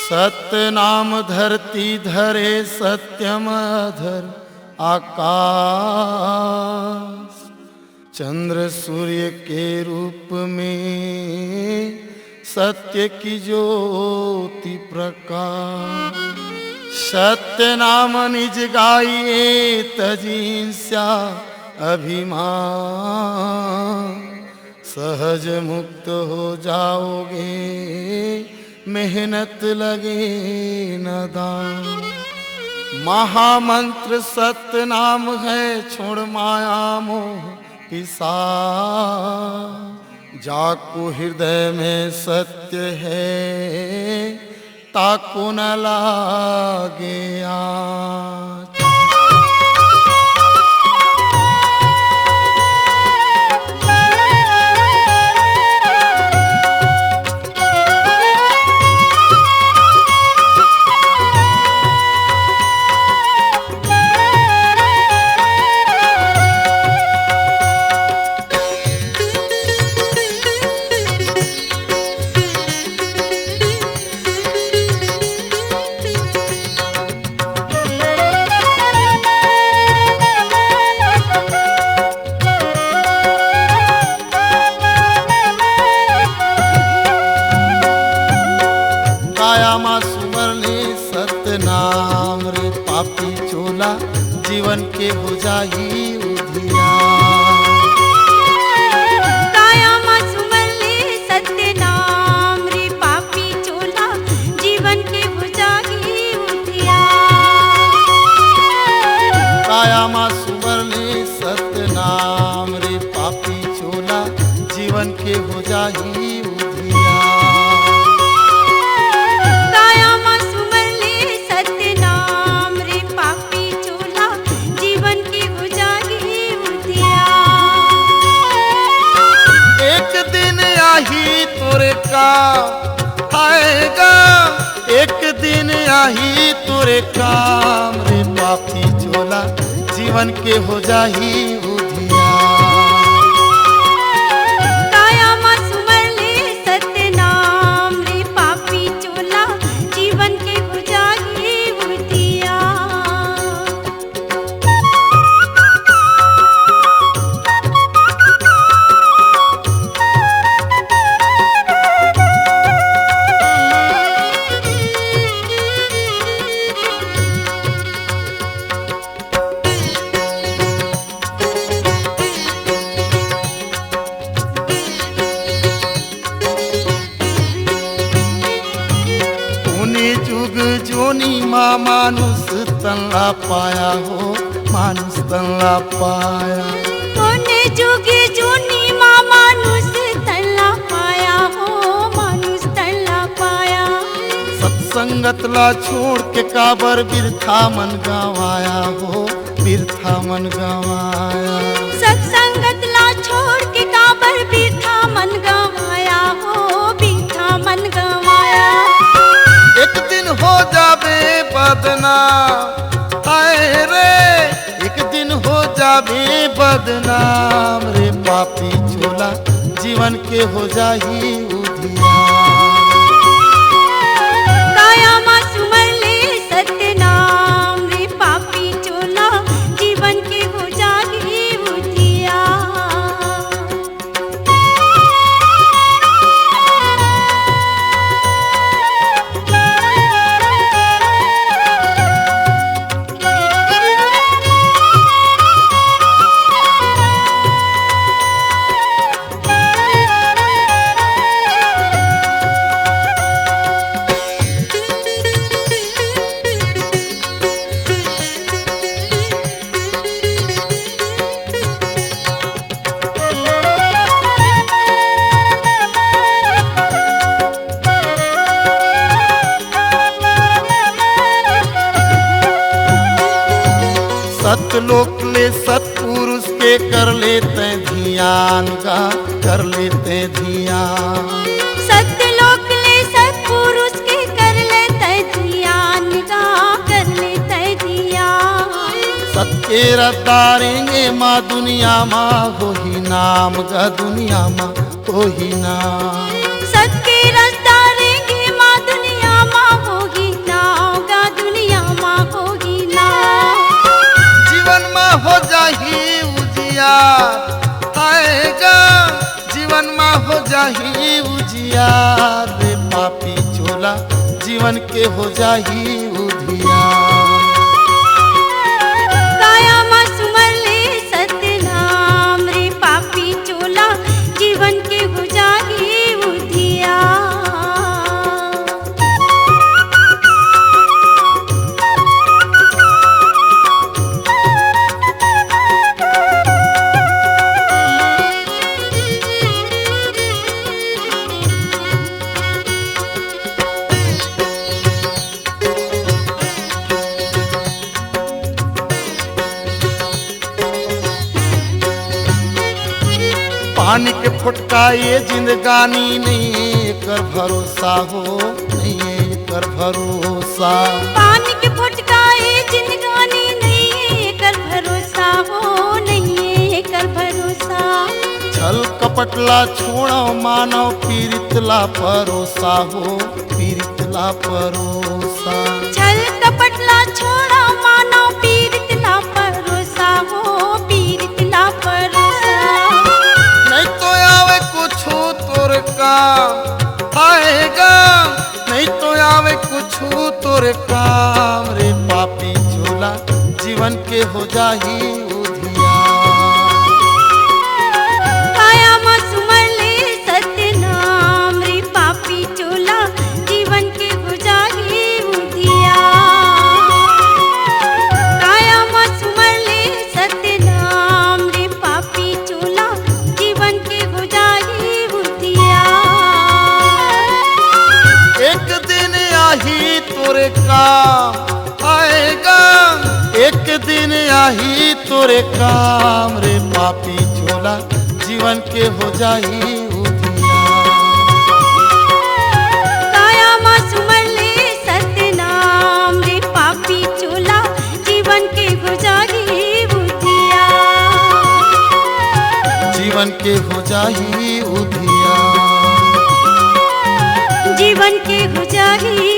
सत्य नाम धरती धरे सत्यम अधर आकाश। चंद्र सूर्य के रूप में सत्य की ज्योति प्रकाश। सत्य नाम निज गाइए तजिंस्या अभिमान। सहज मुक्त हो जाओगे मेहनत लगे न दान। महामंत्र सत्य नाम है छोड़ माया मोह पिशाच। जाको हृदय में सत्य है ताको न लागे आँच। नाम रे पापी चोला जीवन के हो जाही उधियार। काया माँ सुमर ले सत्य नाम रे पापी चोला जीवन के हो जाही उधियार। काया माँ सुमर ले सत्य नाम रे पापी चोला जीवन के हो जाही तोरे काम आएगा। एक दिन आही तोरे काम रे पापी चोला जीवन के हो जाही उधियार। काया माँ सुमर ले सत्य नाम रे पापी चोला जीवन के हो जाही उधियार। जोनी माँ मानुष तल्ला पाया हो मानुष तल्ला पाया। कोने जुगे जोनी माँ मानुष तल्ला पाया हो मानुष तल्ला पाया। सत्संगत ला छोड़ के काबर बिरथा मन गवाया हो बिरथा मन गवाया। सत्संगत ला छोड़ के काबर बिरथा मन गवाया हो बिरथा मन गवाया। एक दिन हो जाबे बदनाम आए रे। एक दिन हो जाबे बदनाम रे पापी चोला जीवन के हो जाही उधियार। काया माँ सुमर ले सत्य नाम रे पापी चोला जीवन के हो जाही उधियार। सतलोक ले सतपुरुष के कर लेते ध्यान का कर लेते ध्यान। सत्यलोक ले सत्पुरुष के कर लेते ध्यान का कर लेते ध्यान। सबके रतारेंगे माँ दुनिया माँ हो ही नाम का दुनिया माँ हो ही नाम। सबके रतारेंगे माँ दुनिया माँ हो जाही उजियार रे पापी चोला जीवन के हो जाही उधियार। काया मा सुमर ले सत्य नाम रे पापी चोला जीवन के हो जाही उधियार। पानी के फुटका ये जिंदगानी नहीं कर भरोसा हो, नहीं कर भरोसा। पानी के फुटका ये जिंदगानी नहीं कर भरोसा हो, नहीं कर भरोसा। छल कपटला छोड़ो मानव पीरितला परोसा हो, पीरितला परोसा। छल कपटला छोड़ो मानव पीरितला परोसा हो, पीरितला परोसा। नहीं तो आवे कुछ तोरे काम आएगा, नहीं तो आवे कुछ तोरे काम रे पापी चोला जीवन के हो जाही उधियार। काया मा सुमर ले सत्य नाम रे पापी चोला जीवन के हो जाही उधियार। काया मा सुमर ले सत्य नाम रे पापी चोला जीवन के हो जाही उधियार। एक दिन आही तोरे काम आएगा, एक दिन आही तोरे काम रे पापी चोला जीवन के हो जाही उधियार। काया मा सुमर ले सत्य नाम रे पापी चोला जीवन के हो जाही उधियार। जीवन के हो जाही उधियार। जीवन के हो जाही